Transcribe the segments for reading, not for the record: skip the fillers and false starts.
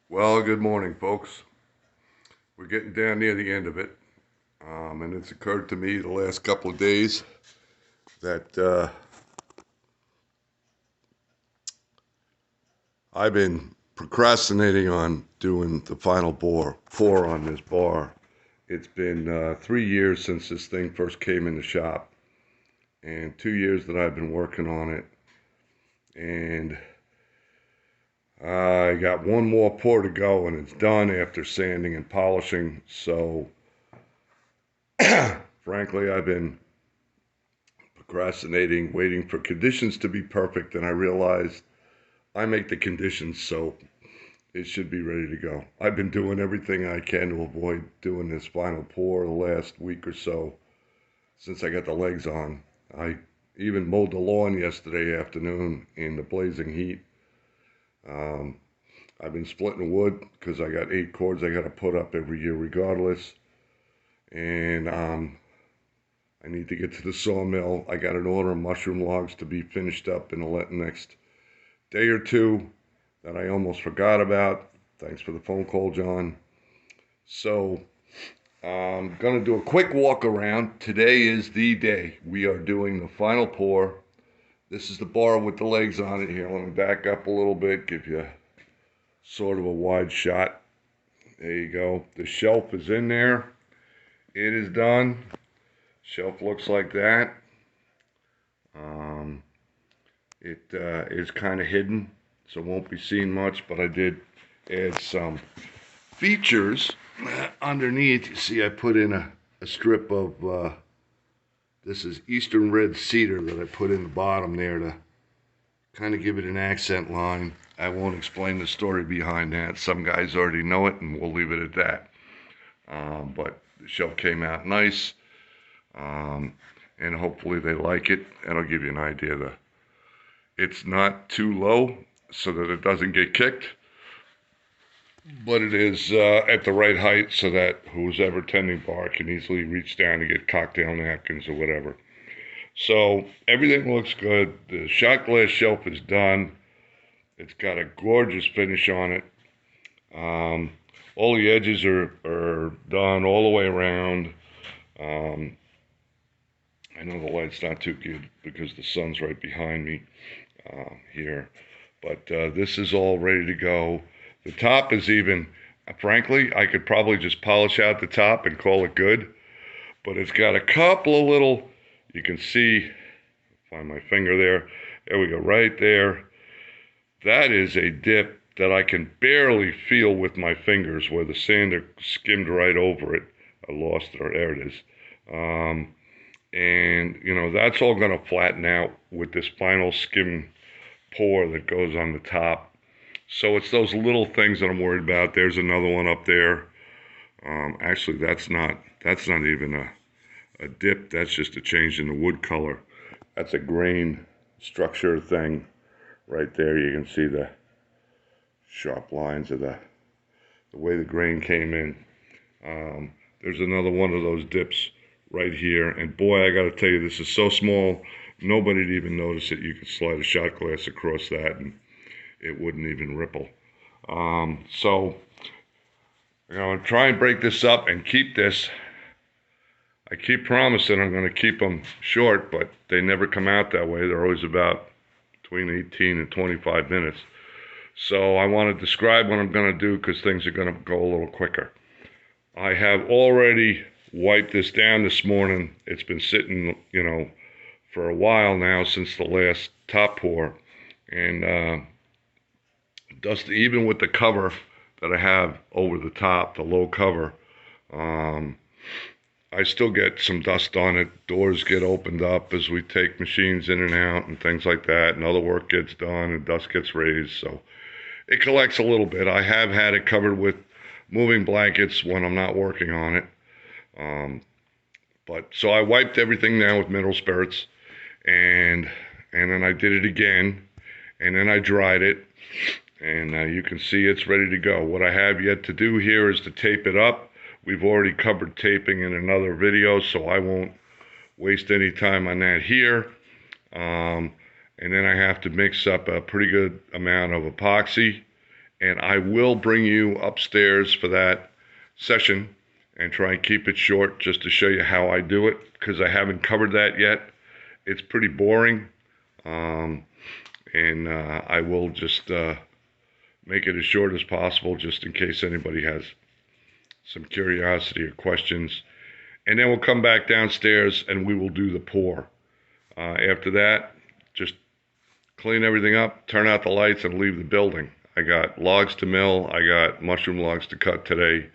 Well, good morning, folks. We're getting down near the end of it, and it's occurred to me the last couple of days that I've been procrastinating on doing the final pour on this bar. It's been 3 years since this thing first came in the shop, and 2 years that I've been working on it, and I got one more pour to go, and it's done after sanding and polishing. So, frankly, I've been procrastinating, waiting for conditions to be perfect, and I realized I make the conditions, so it should be ready to go. I've been doing everything I can to avoid doing this final pour the last week or so since I got the legs on. I even mowed the lawn yesterday afternoon in the blazing heat. Um, I've been splitting wood because I got 8 cords I got to put up every year regardless. And I need to get to the sawmill. I got an order of mushroom logs to be finished up in the next day or two that I almost forgot about. Thanks for the phone call, John. So I'm going to do a quick walk around. Today is the day. We are doing the final pour. This is the bar with the legs on it here. Let me back up a little bit, give you sort of a wide shot. There you go. The shelf is in there. It is done. Shelf looks like that. It is kind of hidden, so won't be seen much, but I did add some features underneath. You see I put in a strip of, this is Eastern Red Cedar that I put in the bottom there to kind of give it an accent line. I won't explain the story behind that. Some guys already know it, and we'll leave it at that. But the shelf came out nice, and hopefully they like it. And I'll give you an idea. It's not too low so that it doesn't get kicked, but it is at the right height so that who's ever tending bar can easily reach down to get cocktail napkins or whatever. So everything looks good. The shot glass shelf is done. It's got a gorgeous finish on it. All the edges are done all the way around. I know the light's not too good because the sun's right behind me here. But this is all ready to go. The top is even, frankly, I could probably just polish out the top and call it good. But it's got a couple of little, you can see, find my finger there. There we go, right there. That is a dip that I can barely feel with my fingers where the sander skimmed right over it. I lost it, or there it is. And, you know, that's all going to flatten out with this final skim pour that goes on the top. So it's those little things that I'm worried about. There's another one up there. Actually, that's not even a dip. That's just a change in the wood color. That's a grain structure thing right there. You can see the sharp lines of the way the grain came in. There's another one of those dips right here. And boy, I got to tell you, this is so small, nobody'd even notice it. You could slide a shot glass across that and it wouldn't even ripple. So, you know, try and break this up and keep this. I keep promising I'm going to keep them short, but they never come out that way. They're always about between 18 and 25 minutes. So I want to describe what I'm going to do because things are going to go a little quicker. I have already wiped this down this morning. It's been sitting, you know, for a while now since the last top pour. And dust, even with the cover that I have over the top, the low cover, I still get some dust on it. Doors get opened up as we take machines in and out and things like that, and other work gets done and dust gets raised, so it collects a little bit. I have had it covered with moving blankets when I'm not working on it. But so I wiped everything down with mineral spirits, and then I did it again, and then I dried it, and you can see it's ready to go. What I have yet to do here is to tape it up. We've already covered taping in another video, so I won't waste any time on that here. And then I have to mix up a pretty good amount of epoxy And I will bring you upstairs for that session and try and keep it short just to show you how I do it, because I haven't covered that yet. It's pretty boring, and I will just make it as short as possible just in case anybody has some curiosity or questions. And then we'll come back downstairs and we will do the pour. After that, just clean everything up, turn out the lights, and leave the building. I got logs to mill. I got mushroom logs to cut today.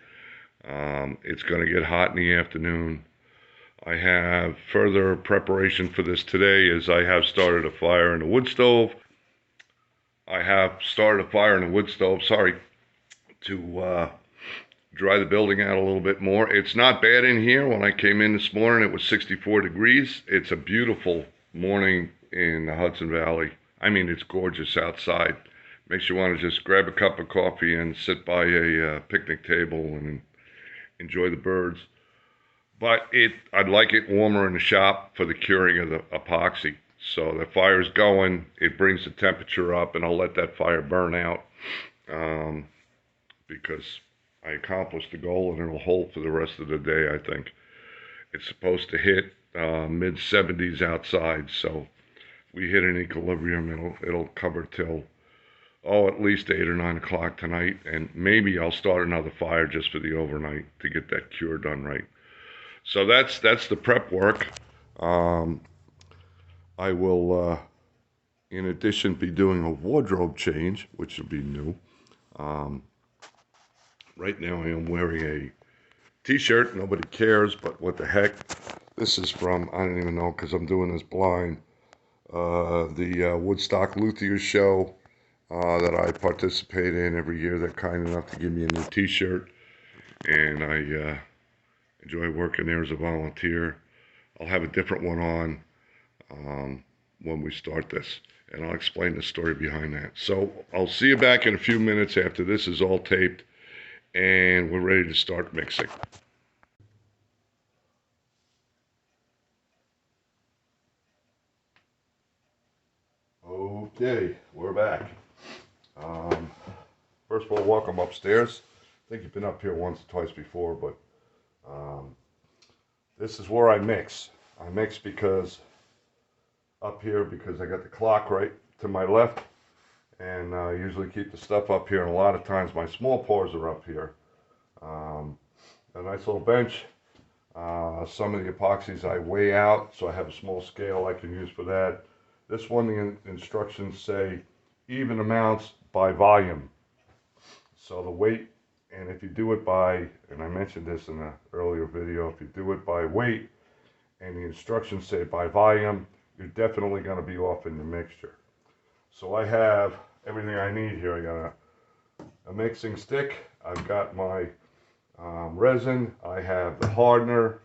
It's going to get hot in the afternoon. I have further preparation for this today as I have started a fire in the wood stove. To dry the building out a little bit more. It's not bad in here. When I came in this morning, it was 64 degrees. It's a beautiful morning in the Hudson Valley. I mean, it's gorgeous outside. Makes you want to just grab a cup of coffee and sit by a picnic table and enjoy the birds. But I'd like it warmer in the shop for the curing of the epoxy. So the fire's going, it brings the temperature up, and I'll let that fire burn out because I accomplished the goal, and it'll hold for the rest of the day, I think. It's supposed to hit mid-70s outside, so if we hit an equilibrium, it'll cover till, at least 8 or 9 o'clock tonight, and maybe I'll start another fire just for the overnight to get that cure done right. So that's the prep work. I will, in addition, be doing a wardrobe change, which will be new. Right now I am wearing a t-shirt. Nobody cares, but what the heck. This is from, I don't even know because I'm doing this blind, the Woodstock Luthier show that I participate in every year. They're kind enough to give me a new t-shirt, and I enjoy working there as a volunteer. I'll have a different one on when we start this, and I'll explain the story behind that. So I'll see you back in a few minutes after this is all taped and we're ready to start mixing. Okay, we're back. First of all, welcome upstairs. I think you've been up here once or twice before, but this is where I mix. I mix because up here, because I got the clock right to my left, and I usually keep the stuff up here, and a lot of times my small pours are up here. A nice little bench. Some of the epoxies I weigh out, so I have a small scale I can use for that. This one, the instructions say even amounts by volume. So the weight, and if you do it by, and I mentioned this in an earlier video, if you do it by weight and the instructions say by volume, you're definitely going to be off in the mixture. So I have everything I need here. I got a mixing stick. I've got my resin. I have the hardener.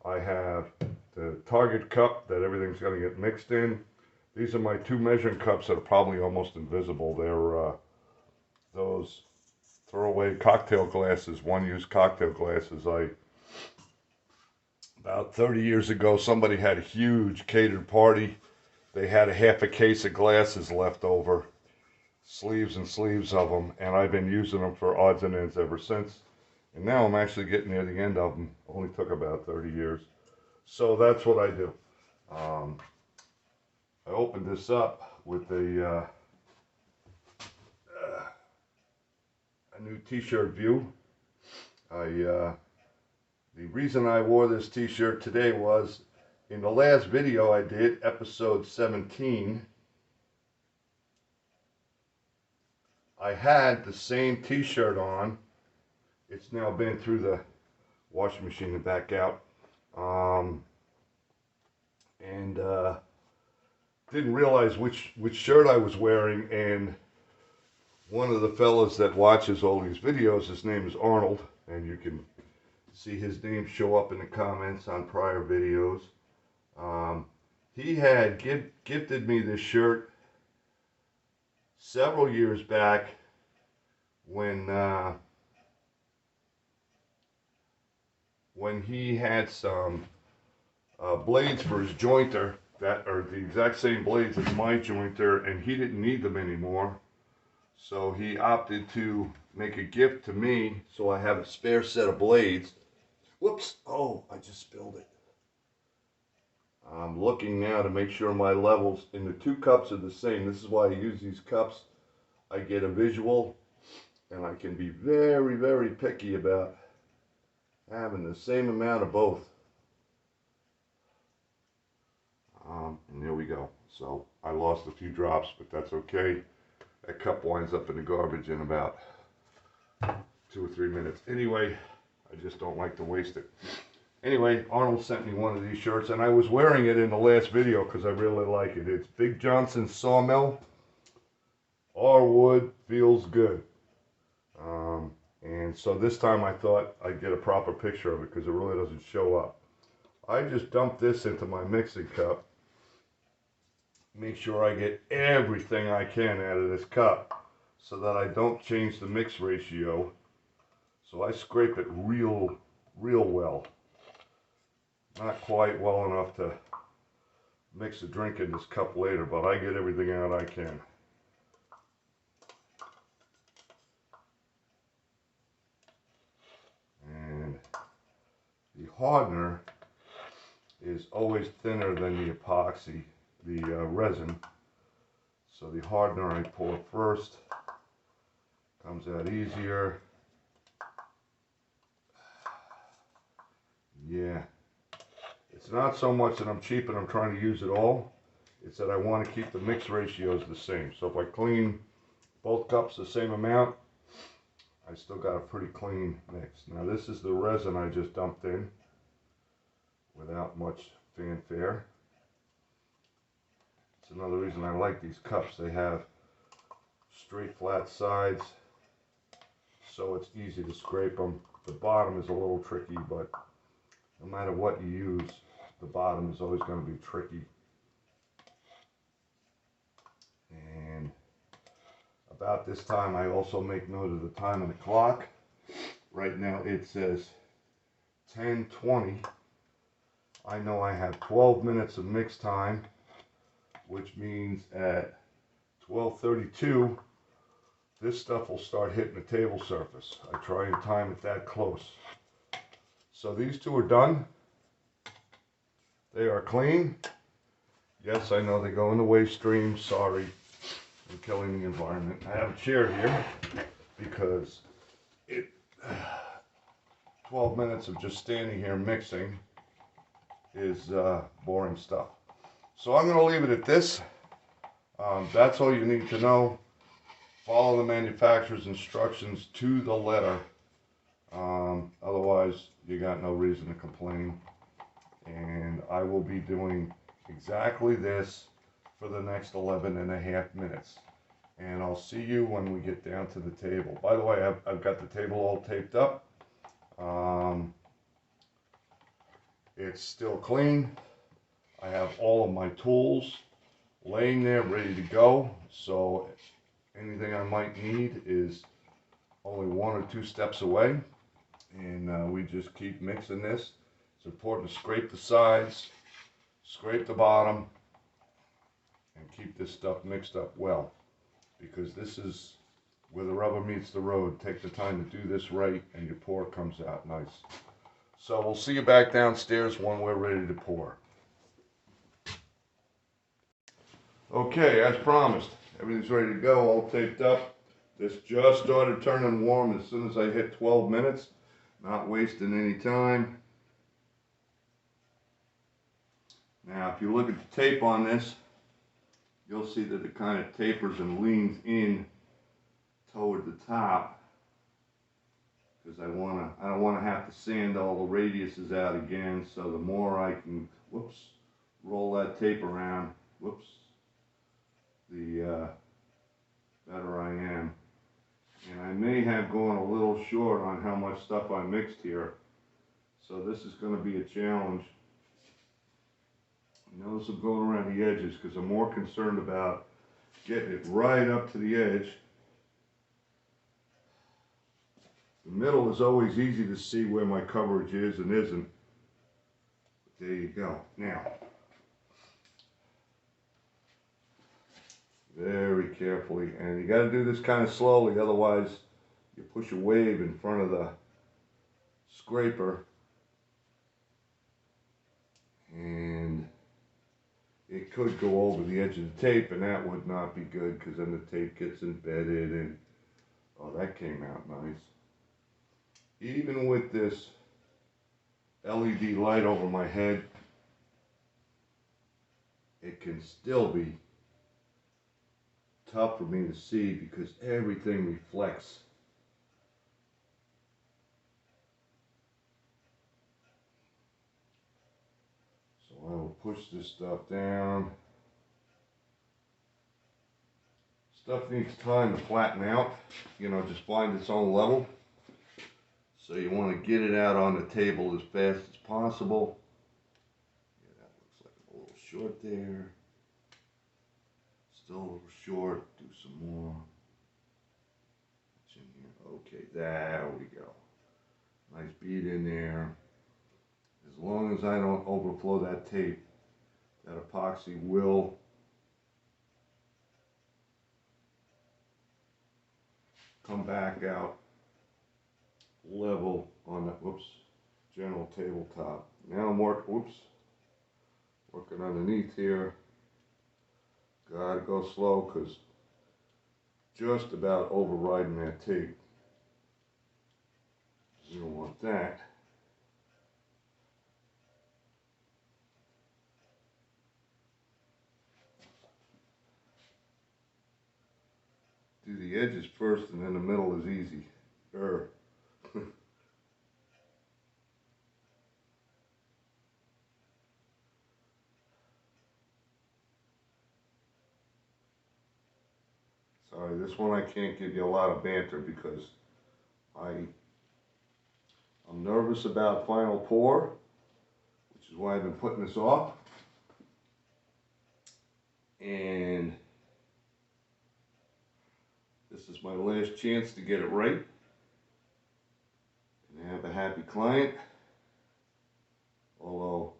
I have the target cup that everything's going to get mixed in. These are my 2 measuring cups that are probably almost invisible. They're those throwaway cocktail glasses, one-use cocktail glasses. About 30 years ago, somebody had a huge catered party. They had a half a case of glasses left over, sleeves and sleeves of them, and I've been using them for odds and ends ever since. And now I'm actually getting near the end of them. Only took about 30 years. So that's what I do. I opened this up with a new t-shirt view. The reason I wore this t-shirt today was in the last video I did, episode 17, I had the same t-shirt on. It's now been through the washing machine and back out. Didn't realize which shirt I was wearing, and one of the fellas that watches all these videos, his name is Arnold, and you can see his name show up in the comments on prior videos. He had gifted me this shirt several years back when he had some blades for his jointer that are the exact same blades as my jointer, and he didn't need them anymore. So he opted to make a gift to me, so I have a spare set of blades. Whoops, oh, I just spilled it. I'm looking now to make sure my levels in the two cups are the same. This is why I use these cups. I get a visual, and I can be very, very picky about having the same amount of both. And there we go. So I lost a few drops, but that's okay. That cup winds up in the garbage in about 2 or 3 minutes. Anyway, I just don't like to waste it. Anyway, Arnold sent me one of these shirts, and I was wearing it in the last video because I really like it. It's Big Johnson Sawmill. Our wood feels good. And so this time I thought I'd get a proper picture of it because it really doesn't show up. I just dumped this into my mixing cup. Make sure I get everything I can out of this cup so that I don't change the mix ratio. So I scrape it real well. Not quite well enough to mix the drink in this cup later, but I get everything out I can. And the hardener is always thinner than the epoxy, the resin. So the hardener I pour first, comes out easier. Yeah, it's not so much that I'm cheap and I'm trying to use it all. It's that I want to keep the mix ratios the same. So if I clean both cups the same amount, I still got a pretty clean mix. Now this is the resin I just dumped in without much fanfare. It's another reason I like these cups. They have straight flat sides, so it's easy to scrape them. The bottom is a little tricky, but no matter what you use, the bottom is always going to be tricky. And about this time I also make note of the time on the clock. Right now it says 10:20. I know I have 12 minutes of mix time, which means at 12:32 this stuff will start hitting the table surface. I try and time it that close. So these two are done. They are clean. Yes, I know they go in the waste stream. Sorry, I'm killing the environment. I have a chair here because 12 minutes of just standing here mixing is boring stuff. So I'm going to leave it at this. That's all you need to know. Follow the manufacturer's instructions to the letter. Otherwise, you got no reason to complain. And I will be doing exactly this for the next 11.5 minutes. And I'll see you when we get down to the table. By the way, I've got the table all taped up. It's still clean. I have all of my tools laying there ready to go. So anything I might need is only 1 or 2 steps away. And we just keep mixing this. It's important to scrape the sides, scrape the bottom, and keep this stuff mixed up well. Because this is where the rubber meets the road. Take the time to do this right and your pour comes out nice. So we'll see you back downstairs when we're ready to pour. Okay, as promised, everything's ready to go, all taped up. This just started turning warm as soon as I hit 12 minutes. Not wasting any time. Now, if you look at the tape on this, you'll see that it kind of tapers and leans in toward the top, because I don't want to have to sand all the radiuses out again. So the more I can, roll that tape around, the better I am. And I may have gone a little short on how much stuff I mixed here, so this is going to be a challenge. Notice I'm going around the edges because I'm more concerned about getting it right up to the edge. The middle is always easy to see where my coverage is and isn't. But there you go. Now, very carefully. And you got to do this kind of slowly, otherwise you push a wave in front of the scraper and it could go over the edge of the tape, and that would not be good because then the tape gets embedded. And oh, that came out nice. Even with this LED light over my head, it can still be tough for me to see because everything reflects. So I will push this stuff down. Stuff needs time to flatten out, you know, just find its own level. So you want to get it out on the table as fast as possible. Yeah, that looks like a little short there. Still a little short, do some more. What's in here? Okay, there we go. Nice bead in there. As long as I don't overflow that tape, that epoxy will come back out level on the, whoops, general tabletop. Now I'm working underneath here. Gotta go slow because just about overriding that tape. You don't want that. Do the edges first and then the middle is easy. Sorry, this one I can't give you a lot of banter because I'm nervous about final pour, which is why I've been putting this off. And this is my last chance to get it right and have a happy client. Although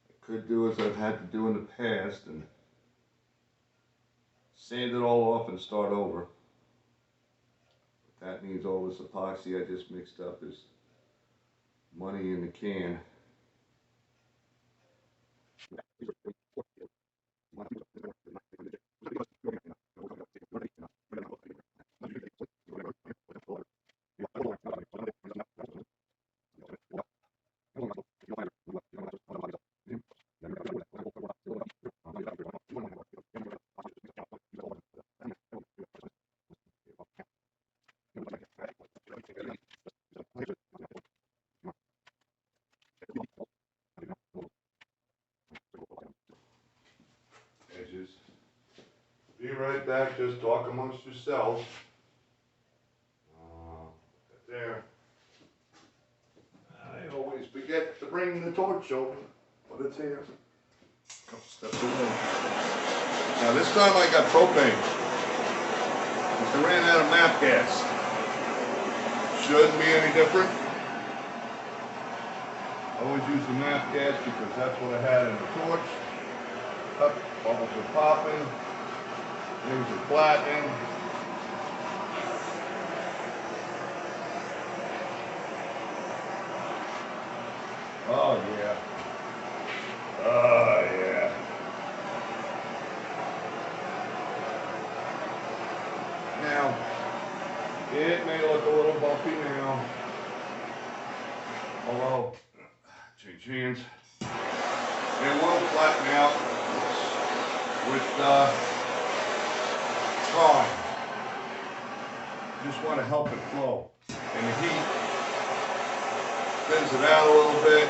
I could do as I've had to do in the past and sand it all off and start over. But that means all this epoxy I just mixed up is money in the can. Edges. Be right back, just talk amongst yourselves. There. I always forget to bring the torch over, but it's here. Couple steps away. Now this time I got propane. I ran out of map gas. Shouldn't be any different. I always use the map gas because that's what I had in the torch. Up, bubbles are popping, things are flattening. Oh yeah. Oh yeah. Now, it may look a little bumpy now. Although, change hands. It will flatten out with time. Just want to help it flow. And the heat thins it out a little bit.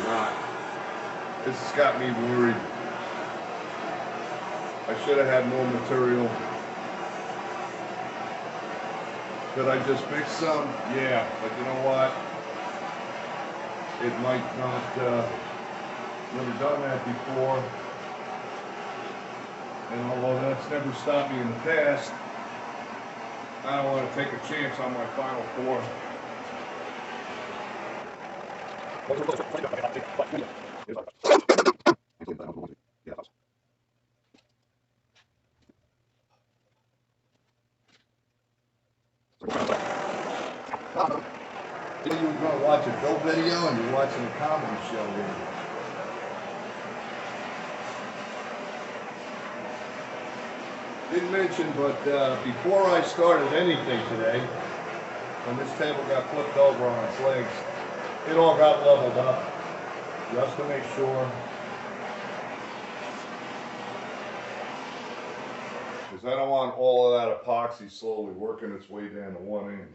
Not. This has got me worried. I should have had more material. Could I just mix some? Yeah, but you know what? It might not, never done that before. And although that's never stopped me in the past, I don't want to take a chance on my final pour. gonna watch a build video and you're watching a comedy show here. Didn't mention, but before I started anything today, when this table got flipped over on its legs, it all got leveled up, just to make sure. Because I don't want all of that epoxy slowly working its way down to one end.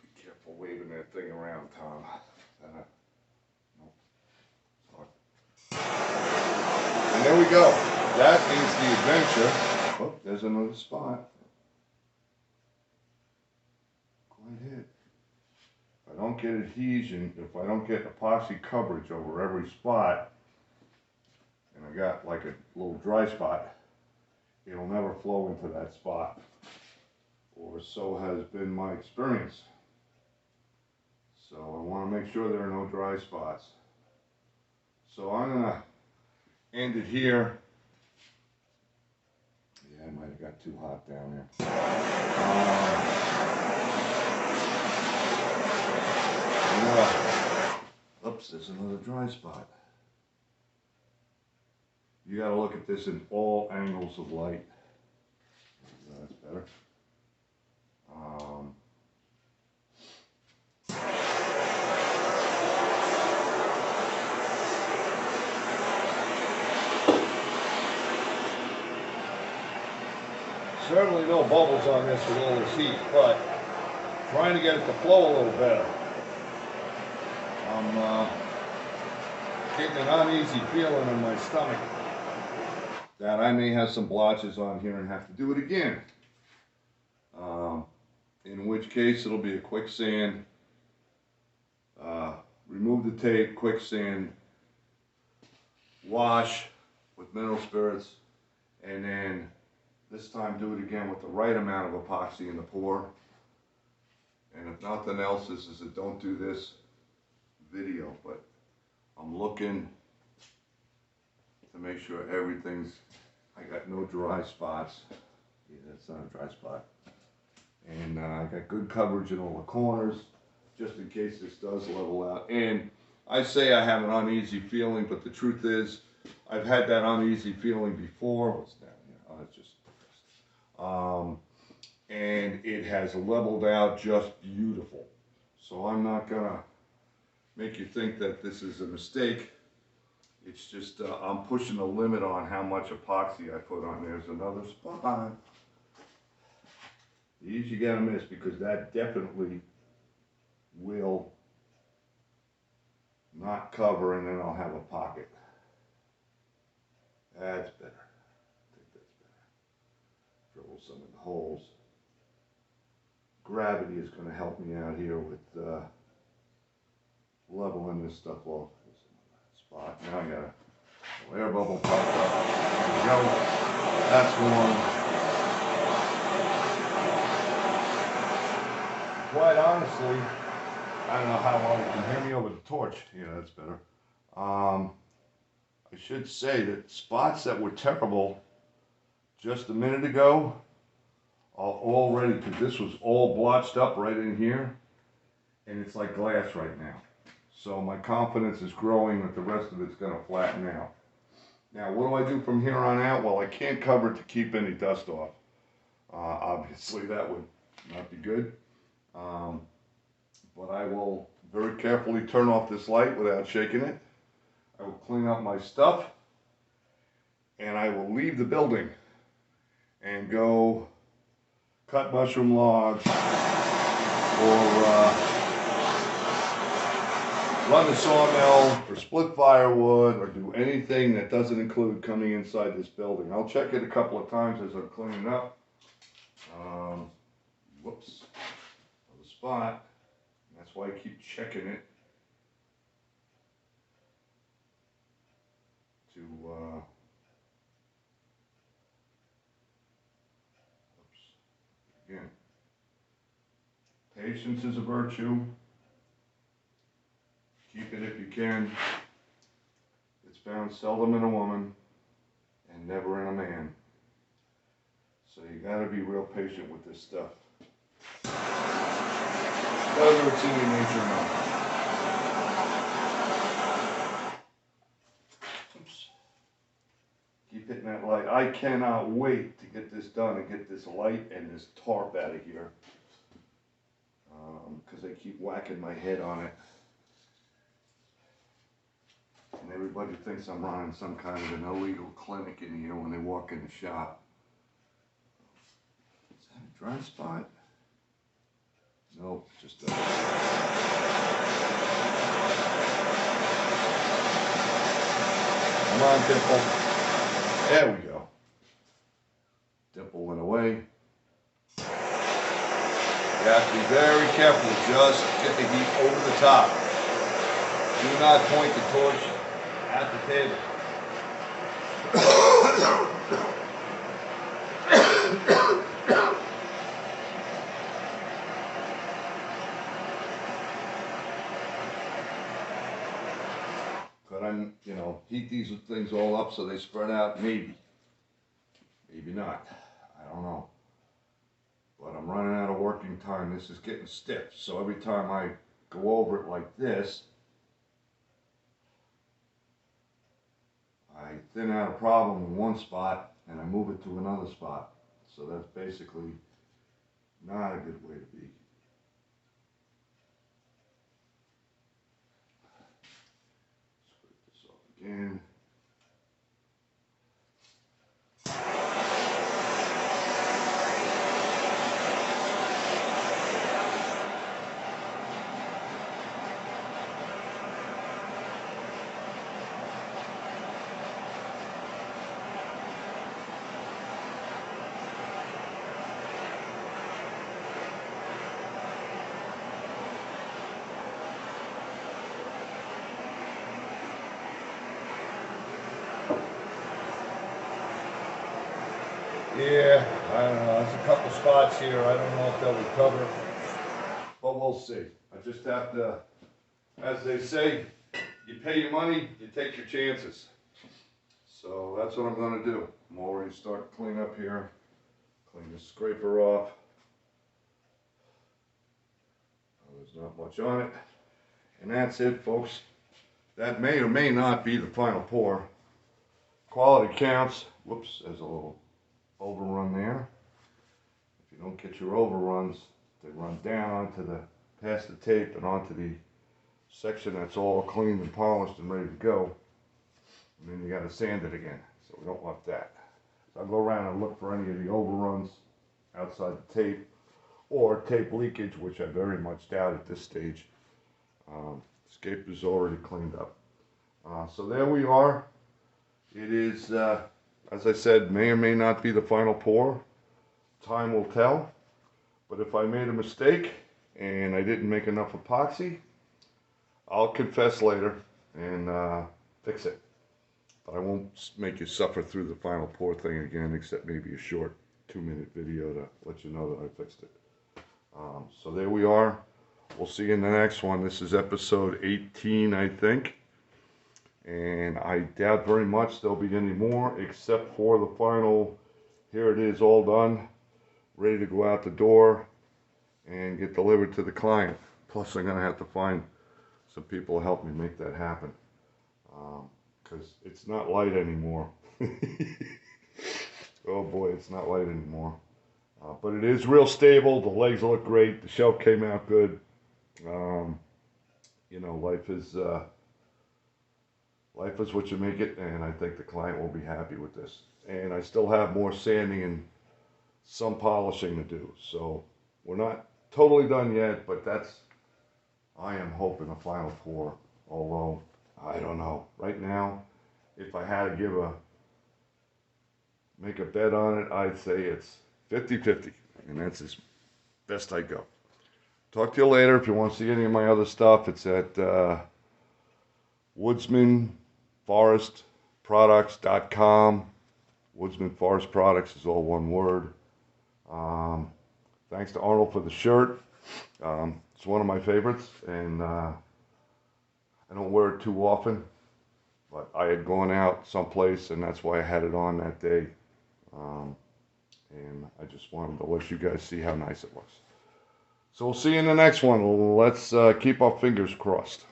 Be careful waving that thing around, Tom. And there we go. That is the adventure. Oh, there's another spot. Quite hit. If I don't get adhesion, if I don't get epoxy coverage over every spot, and I got like a little dry spot, it'll never flow into that spot. Or so has been my experience. So I want to make sure there are no dry spots. So I'm going to end it here. Yeah, I might have got too hot down there. Oops, there's another dry spot. You got to look at this in all angles of light. That's better. Certainly no bubbles on this with all this heat, but trying to get it to flow a little better. I'm getting an uneasy feeling in my stomach that I may have some blotches on here and have to do it again. In which case it'll be a quick sand, remove the tape, quick sand, wash with mineral spirits, and then this time do it again with the right amount of epoxy in the pour. And if nothing else, this is a don't do this video, but I'm looking to make sure everything's, I got no dry spots. Yeah, that's not a dry spot. And I got good coverage in all the corners, just in case this does level out. And I say I have an uneasy feeling, but the truth is, I've had that uneasy feeling before. What's down here? Oh, it's just, and it has leveled out just beautiful. So I'm not gonna make you think that this is a mistake. It's just I'm pushing the limit on how much epoxy I put on. There's another spot. These you gotta miss, because that definitely will not cover, and then I'll have a pocket. That's better. I think that's better. Drill some in the holes. Gravity is going to help me out here with leveling this stuff off. There's another spot. Now I got a air bubble popped up. There we go. That's one. Quite honestly, I don't know how well you can hear me over the torch. Yeah, that's better. I should say that spots that were terrible just a minute ago are all ready, because this was all blotched up right in here, and it's like glass right now. So my confidence is growing that the rest of it's going to flatten out. Now, what do I do from here on out? Well, I can't cover it to keep any dust off. Obviously, that would not be good. But I will very carefully turn off this light without shaking it. I will clean up my stuff, and I will leave the building and go cut mushroom logs, or run the sawmill, or split firewood, or do anything that doesn't include coming inside this building. I'll check it a couple of times as I'm cleaning up. Whoops, another spot. That's why I keep checking it to again, patience is a virtue. Keep it if you can. It's found seldom in a woman and never in a man. So you gotta be real patient with this stuff. whether it's in your nature or not. Oops. Keep hitting that light. I cannot wait to get this done and get this light and this tarp out of here. Because I keep whacking my head on it. And everybody thinks I'm running some kind of an illegal clinic in here when they walk in the shop. Is that a dry spot? Nope, just a... Come on, Dimple. There we go. Dimple went away. You have to be very careful. Just get the heat over the top. Do not point the torch at the table. Could I, heat these things all up so they spread out? Maybe. Maybe not. I don't know. But I'm running out of working time. This is getting stiff. So every time I go over it like this, I thin out a problem in one spot and I move it to another spot. So that's basically not a good way to be. Scrape this off again. Yeah, I don't know. There's a couple spots here. I don't know if they'll recover, but we'll see. I just have to, as they say, you pay your money, you take your chances. So that's what I'm going to do. I'm already starting to clean up here. Clean the scraper off. There's not much on it. And that's it, folks. That may or may not be the final pour. Quality counts. Whoops, there's a little overrun there. If you don't get your overruns, they run down onto the, past the tape and onto the section that's all cleaned and polished and ready to go. And then you got to sand it again. So we don't want that. So I'll go around and look for any of the overruns outside the tape or tape leakage, which I very much doubt at this stage. Escape is already cleaned up. So there we are. It is, as I said, may or may not be the final pour. Time will tell. But if I made a mistake and I didn't make enough epoxy, I'll confess later and fix it. But I won't make you suffer through the final pour thing again, except maybe a short 2-minute video to let you know that I fixed it. So there we are. We'll see you in the next one. This is episode 18, I think. And I doubt very much there'll be any more, except for the final. Here it is, all done, ready to go out the door and get delivered to the client. Plus I'm going to have to find some people to help me make that happen. Because it's not light anymore. Oh boy, it's not light anymore. But it is real stable. The legs look great. The shelf came out good. Life is what you make it, and I think the client will be happy with this. And I still have more sanding and some polishing to do. So we're not totally done yet, but I am hoping a final pour. Although, I don't know. Right now, if I had to make a bet on it, I'd say it's 50-50. And that's as best I go. Talk to you later. If you want to see any of my other stuff, it's at woodsmanforestproducts.com. Woodsman Forest Products is all one word. Thanks to Arnold for the shirt. It's one of my favorites, and I don't wear it too often, but I had gone out someplace, and that's why I had it on that day. And I just wanted to let you guys see how nice it looks. So we'll see you in the next one. Let's keep our fingers crossed.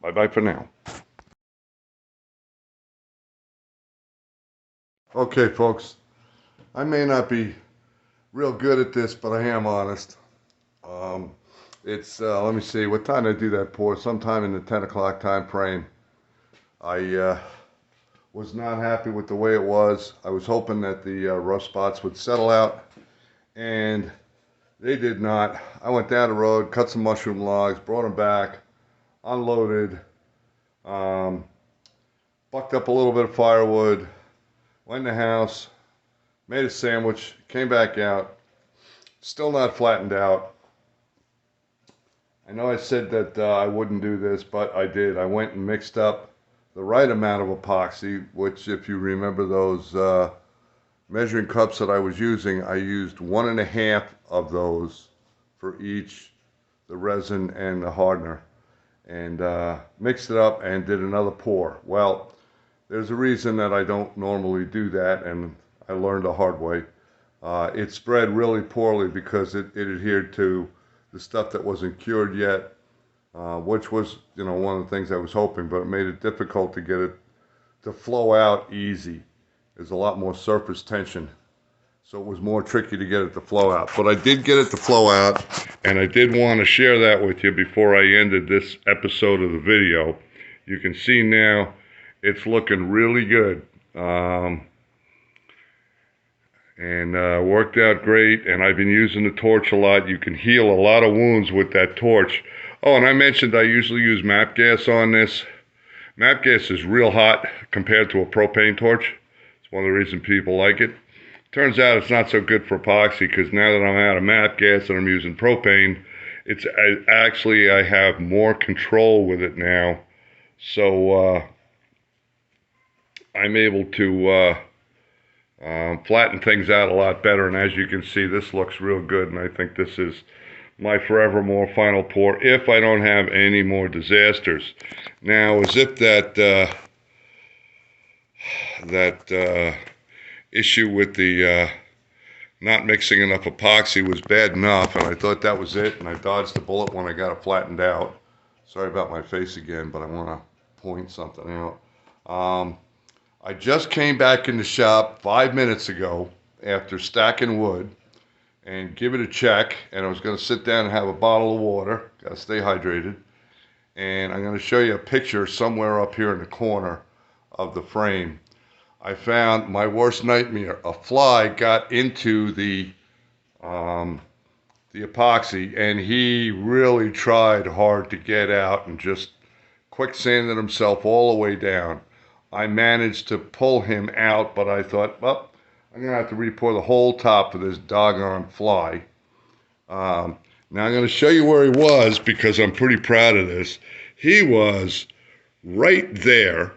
Bye-bye for now. Okay, folks. I may not be real good at this, but I am honest. Um, let me see, what time did I do that pour? Sometime in the 10 o'clock time frame. I was not happy with the way it was. I was hoping that the rough spots would settle out, and they did not. I went down the road, cut some mushroom logs, brought them back, unloaded, um, bucked up a little bit of firewood, went in the house, made a sandwich, came back out, still not flattened out. I know I said that I wouldn't do this, but I did. I went and mixed up the right amount of epoxy, which if you remember those measuring cups that I was using, I used 1.5 of those for each, the resin and the hardener, and mixed it up and did another pour. Well, there's a reason that I don't normally do that, and I learned the hard way. It spread really poorly because it adhered to the stuff that wasn't cured yet, which was, one of the things I was hoping, but it made it difficult to get it to flow out easy. There's a lot more surface tension, so it was more tricky to get it to flow out. But I did get it to flow out, and I did want to share that with you before I ended this episode of the video. You can see now it's looking really good. Worked out great, and I've been using the torch a lot. You can heal a lot of wounds with that torch. Oh, and I mentioned I usually use MAP gas on this. MAP gas is real hot compared to a propane torch. It's one of the reasons people like it. Turns out it's not so good for epoxy, because now that I'm out of MAP gas and I'm using propane, I have more control with it now. So I'm able to flatten things out a lot better, and as you can see, this looks real good, and I think this is my forevermore final pour if I don't have any more disasters. Now, as if that issue with the not mixing enough epoxy was bad enough, and I thought that was it, and I dodged the bullet when I got it flattened out. Sorry about my face again, but I want to point something out. I just came back in the shop 5 minutes ago after stacking wood and give it a check, and I was going to sit down and have a bottle of water. Got to stay hydrated. And I'm going to show you a picture somewhere up here in the corner of the frame. I found my worst nightmare. A fly got into the epoxy, and he really tried hard to get out and just quicksanded himself all the way down. I managed to pull him out, but I thought, well, I'm going to have to re-pour the whole top of this doggone fly. Now I'm going to show you where he was, because I'm pretty proud of this. He was right there.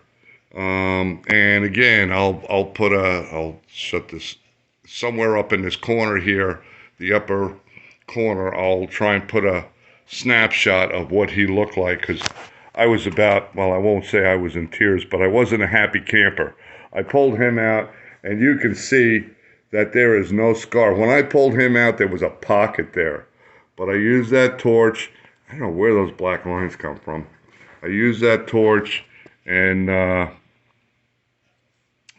And again, I'll shut this somewhere up in this corner here, the upper corner. I'll try and put a snapshot of what he looked like, because I was I won't say I was in tears, but I wasn't a happy camper. I pulled him out, and you can see that there is no scar. When I pulled him out, there was a pocket there. But I used that torch. I don't know where those black lines come from. I used that torch, and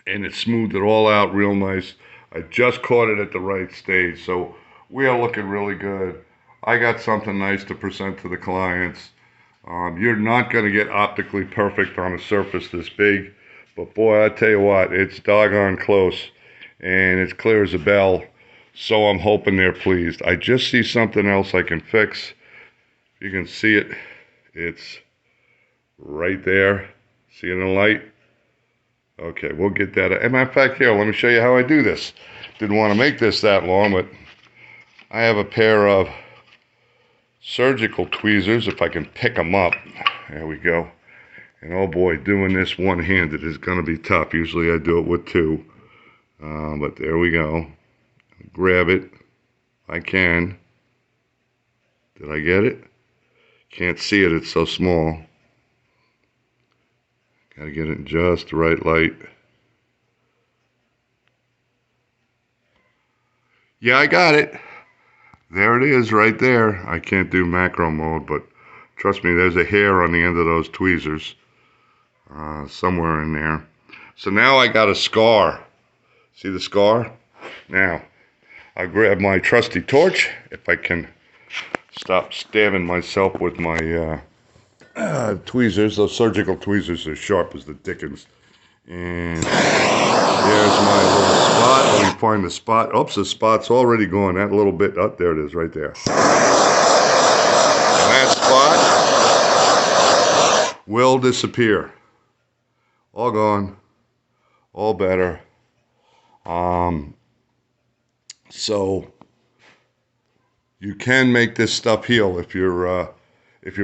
it smoothed it all out real nice. I just caught it at the right stage, so we are looking really good. I got something nice to present to the clients. You're not going to get optically perfect on a surface this big, but boy, I tell you what, it's doggone close, and it's clear as a bell, so I'm hoping they're pleased. I just see something else I can fix. You can see it. It's right there. See it in the light? Okay, we'll get that. As a matter of fact, here, let me show you how I do this. Didn't want to make this that long, but I have a pair of surgical tweezers, if I can pick them up. There we go. And oh boy, doing this one-handed is going to be tough. Usually I do it with two. But there we go. Grab it. I can. Did I get it? Can't see it, it's so small. Got to get it in just the right light. Yeah, I got it. There it is right there. I can't do macro mode, but trust me, there's a hair on the end of those tweezers. Somewhere in there. So now I got a scar. See the scar? Now, I grab my trusty torch, if I can stop stabbing myself with my tweezers. Those surgical tweezers are sharp as the dickens. And there's my little spot. Let me find the spot. Oops, the spot's already gone. That little bit, oh, there it is, right there. And that spot will disappear. All gone. All better. So you can make this stuff heal if you're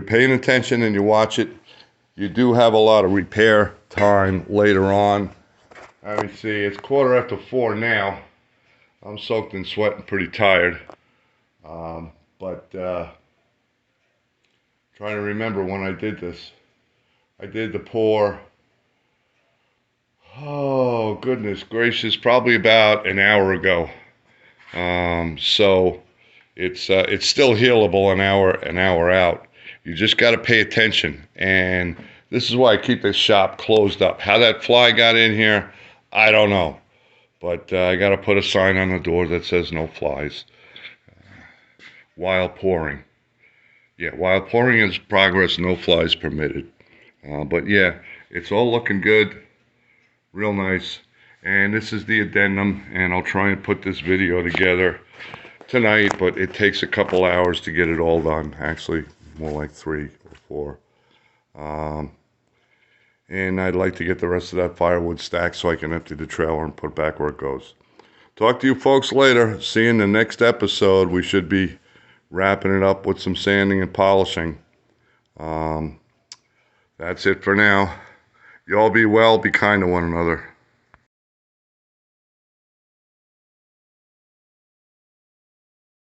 paying attention and you watch it. You do have a lot of repair time later on. Let me see, it's 4:15 now. I'm soaked in sweat and pretty tired. But trying to remember when I did this. I did the pour. Oh, goodness gracious, probably about an hour ago. So it's still healable an hour out. You just got to pay attention, and this is why I keep this shop closed up. How that fly got in here, I don't know, but I got to put a sign on the door that says no flies while pouring. Yeah, while pouring is progress, no flies permitted. But yeah, it's all looking good, real nice. And this is the addendum, and I'll try and put this video together tonight, but it takes a couple hours to get it all done. Actually, more like 3 or 4. And I'd like to get the rest of that firewood stacked so I can empty the trailer and put it back where it goes. Talk to you folks later. See you in the next episode. We should be wrapping it up with some sanding and polishing. That's it for now. Y'all be well, be kind to one another.